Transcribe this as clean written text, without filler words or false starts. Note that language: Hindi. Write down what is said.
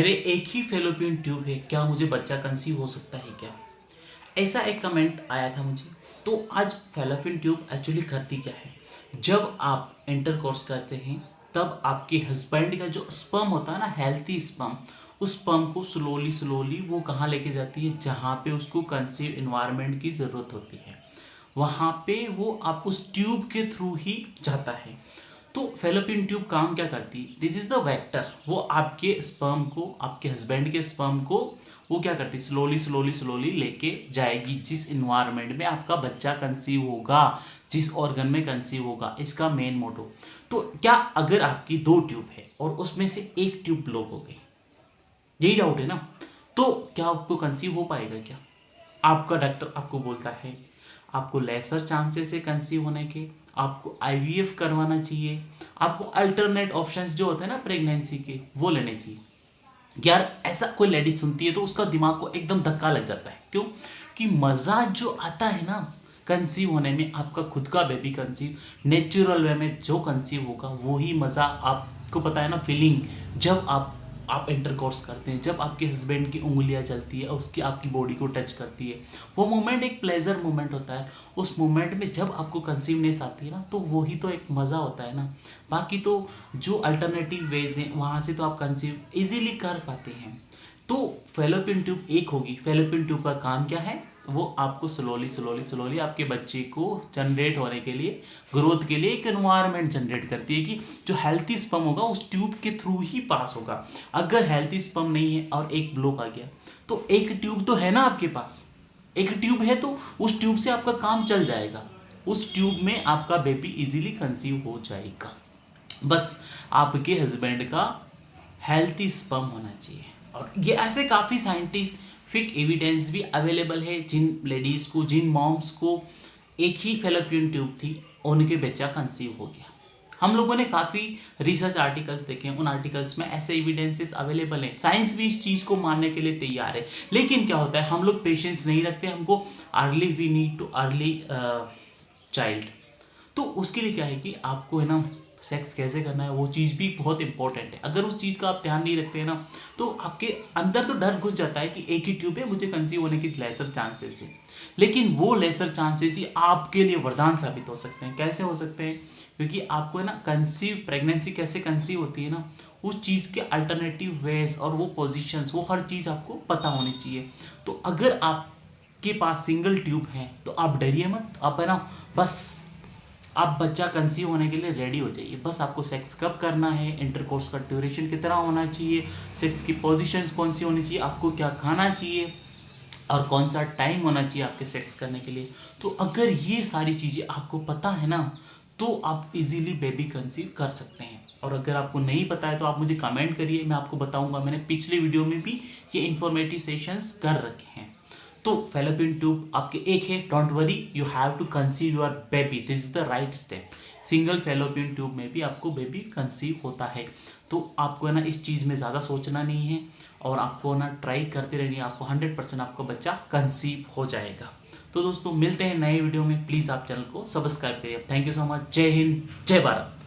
मेरे एक ही फेलोपियन ट्यूब है, क्या मुझे बच्चा कंसीव हो सकता है क्या? ऐसा एक कमेंट आया था मुझे। तो आज फेलोपियन ट्यूब एक्चुअली करती क्या है? जब आप इंटरकोर्स करते हैं तब आपके हस्बैंड का जो स्पर्म होता है ना, हेल्थी स्पर्म, उस स्पर्म को स्लोली स्लोली वो कहाँ लेके जाती है? जहाँ पे उसको कंसीव इन्वायरमेंट की ज़रूरत होती है, वहाँ पे वो आप उस ट्यूब के थ्रू ही जाता है। तो फेलोपियन ट्यूब काम क्या करती है? This is the vector. वो आपके स्पर्म को, आपके हस्बैंड के स्पर्म को वो क्या करती है? स्लोली स्लोली स्लोली लेके जाएगी जिस इन्वायरमेंट में आपका बच्चा कंसीव होगा, जिस ऑर्गन में कंसीव होगा। इसका मेन मोटो। तो क्या अगर आपकी 2 ट्यूब है और उसमें से एक ट्यूब ब्लॉक हो गई, यही डाउट है ना, तो क्या आपको कंसीव हो पाएगा क्या? आपका डॉक्टर आपको बोलता है आपको लेसर चांसेस है कंसीव होने के, आपको आईवीएफ करवाना चाहिए, आपको अल्टरनेट ऑप्शंस जो होते हैं ना प्रेगनेंसी के, वो लेने चाहिए। यार ऐसा कोई लेडीज सुनती है तो उसका दिमाग को एकदम धक्का लग जाता है। क्यों? कि मज़ा जो आता है ना कंसीव होने में, आपका खुद का बेबी कंसीव नेचुरल वे में जो कंसीव होगा वही मज़ा आपको पता है ना, फीलिंग जब आप इंटरकोर्स करते हैं, जब आपके हस्बैंड की उंगलियां चलती है, उसकी आपकी बॉडी को टच करती है, वो मोमेंट एक प्लेजर मोमेंट होता है। उस मोमेंट में जब आपको कंसीवनेस आती है ना, तो वही तो एक मज़ा होता है ना। बाकी तो जो अल्टरनेटिव वेज हैं वहाँ से तो आप कंसीव इजीली कर पाते हैं। तो फेलोपियन ट्यूब एक होगी। फेलोपियन ट्यूब का काम क्या है? वो आपको स्लोली स्लोली स्लोली आपके बच्चे को जनरेट होने के लिए, ग्रोथ के लिए एक एनवायरनमेंट जनरेट करती है कि जो हेल्थी स्पर्म होगा उस ट्यूब के थ्रू ही पास होगा। अगर हेल्थी स्पर्म नहीं है और एक ब्लॉक आ गया, तो एक ट्यूब तो है ना आपके पास, एक ट्यूब है तो उस ट्यूब से आपका काम चल जाएगा। उस ट्यूब में आपका बेबी इजीली कंसीव हो जाएगा। बस आपके हस्बैंड का हेल्थी स्पर्म होना चाहिए। और ये ऐसे काफ़ी साइंटिफिक एविडेंस भी अवेलेबल है, जिन लेडीज़ को, जिन मॉम्स को एक ही फेलोपियन ट्यूब थी, उनके बच्चा कंसीव हो गया। हम लोगों ने काफ़ी रिसर्च आर्टिकल्स देखे हैं, उन आर्टिकल्स में ऐसे एविडेंसेस अवेलेबल हैं। साइंस भी इस चीज़ को मानने के लिए तैयार है। लेकिन क्या होता है, हम लोग पेशेंस नहीं रखते, हमको early we need to early child. तो उसके लिए क्या है कि आपको है ना सेक्स कैसे करना है वो चीज़ भी बहुत इंपॉर्टेंट है। अगर उस चीज़ का आप ध्यान नहीं रखते हैं ना, तो आपके अंदर तो डर घुस जाता है कि एक ही ट्यूब है, मुझे कंसीव होने की लेसर चांसेस है। लेकिन वो लेसर चांसेस ही आपके लिए वरदान साबित हो सकते हैं। कैसे हो सकते हैं? क्योंकि आपको है ना कंसीव, प्रेगनेंसी कैसे कंसीव होती है ना, उस चीज़ के अल्टरनेटिव वेज और वो पोजिशंस, वो हर चीज़ आपको पता होनी चाहिए। तो अगर आपके पास सिंगल ट्यूब है तो आप डरिए मत, आप है ना बस आप बच्चा कंसीव होने के लिए रेडी हो जाइए। बस आपको सेक्स कब करना है, इंटरकोर्स का ड्यूरेशन कितना होना चाहिए, सेक्स की पोजीशंस कौन सी होनी चाहिए, आपको क्या खाना चाहिए और कौन सा टाइम होना चाहिए आपके सेक्स करने के लिए। तो अगर ये सारी चीज़ें आपको पता है ना, तो आप इजीली बेबी कंसीव कर सकते हैं। और अगर आपको नहीं पता है तो आप मुझे कमेंट करिए, मैं आपको बताऊंगा। मैंने पिछले वीडियो में भी ये इन्फॉर्मेटिव सेशंस कर रखे हैं। तो फेलोपियन ट्यूब आपके एक है, don't worry, you have to conceive your baby, this is the right step. Single fallopian tube में भी आपको बेबी कंसीव होता है। तो आपको है ना इस चीज़ में ज़्यादा सोचना नहीं है और आपको ना ट्राई करते रहनी है, आपको 100% आपका बच्चा कंसीव हो जाएगा। तो दोस्तों मिलते हैं नए वीडियो में। प्लीज़ आप चैनल को सब्सक्राइब करिए। Thank you so much. जय हिंद, जय भारत।